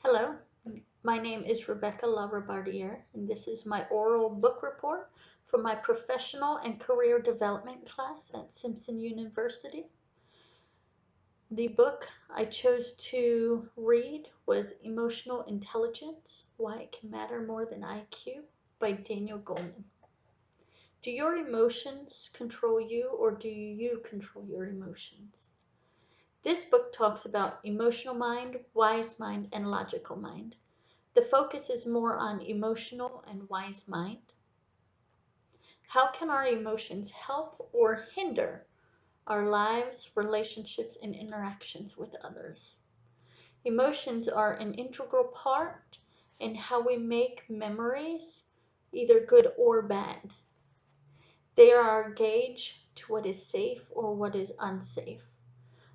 Hello, my name is Rebecca Larabardiere, and this is my oral book report for my professional and career development class at Simpson University. The book I chose to read was Emotional Intelligence: Why It Can Matter More Than IQ by Daniel Goleman. Do your emotions control you, or do you control your emotions? This book talks about emotional mind, wise mind, and logical mind. The focus is more on emotional and wise mind. How can our emotions help or hinder our lives, relationships, and interactions with others? Emotions are an integral part in how we make memories, either good or bad. They are our gauge to what is safe or what is unsafe.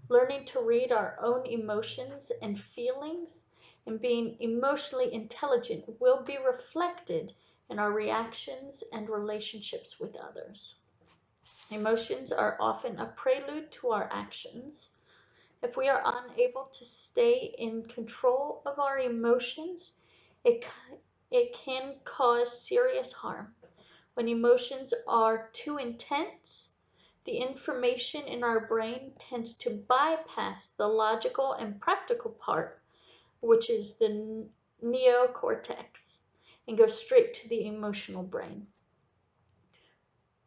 Learning to read our own emotions and feelings and being emotionally intelligent will be reflected in our reactions and relationships with others. Emotions are often a prelude to our actions. If we are unable to stay in control of our emotions, it, it can cause serious harm. When emotions are too intense, the information in our brain tends to bypass the logical and practical part, which is the neocortex, and go straight to the emotional brain.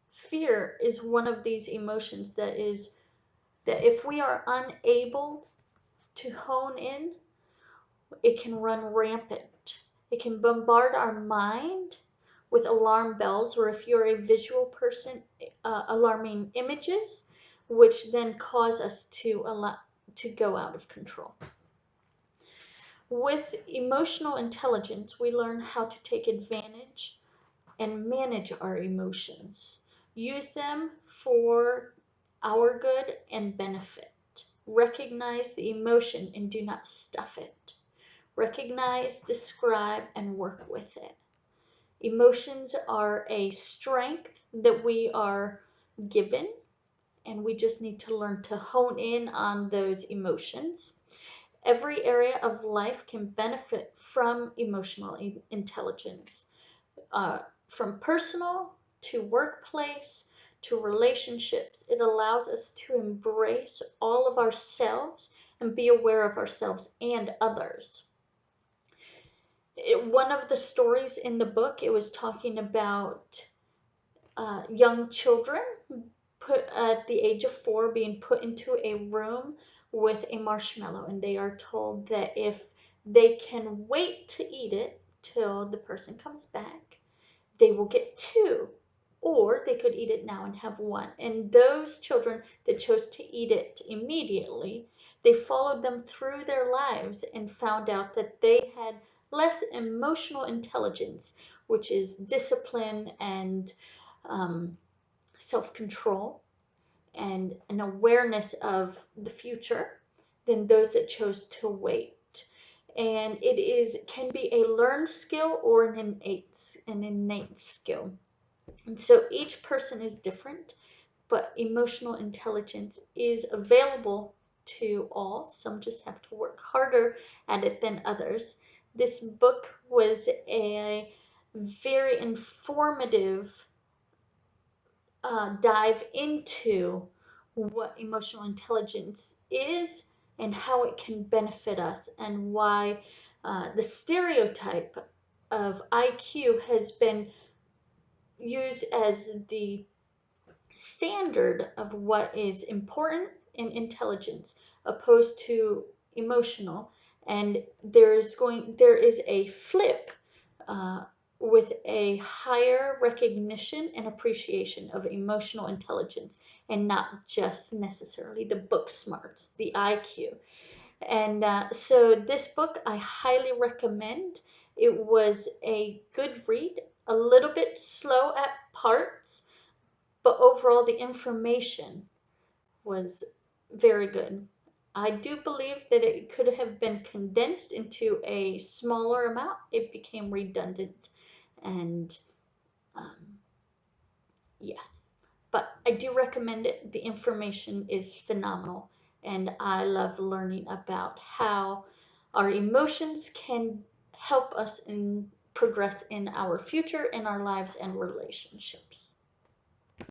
Fear is one of these emotions that if we are unable to hone in, it can run rampant. It can bombard our mind with alarm bells, or if you're a visual person, alarming images, which then cause us to go out of control. With emotional intelligence, we learn how to take advantage and manage our emotions, use them for our good and benefit. Recognize the emotion and do not stuff it. Recognize, describe, and work with it. Emotions are a strength that we are given, and we just need to learn to hone in on those emotions. Every area of life can benefit from emotional intelligence, from personal to workplace to relationships. It allows us to embrace all of ourselves and be aware of ourselves and others. One of the stories in the book, it was talking about young children put at the age of 4 being put into a room with a marshmallow, and they are told that if they can wait to eat it till the person comes back, they will get two, or they could eat it now and have one. And those children that chose to eat it immediately, they followed them through their lives and found out that they had less emotional intelligence, which is discipline and self-control and an awareness of the future, than those that chose to wait. And can be a learned skill or an innate skill. And so each person is different, but emotional intelligence is available to all. Some just have to work harder at it than others. This book was a very informative dive into what emotional intelligence is and how it can benefit us, and why the stereotype of IQ has been used as the standard of what is important in intelligence opposed to emotional. And there is a flip, uh, with a higher recognition and appreciation of emotional intelligence, and not just necessarily the book smarts, the IQ. And so this book I highly recommend. It was a good read, a little bit slow at parts, but overall the information was very good. I do believe that it could have been condensed into a smaller amount. It became redundant, and um, yes, but I do recommend it. The information is phenomenal, and I love learning about how Our emotions can help us in progress in our future, in our lives and relationships.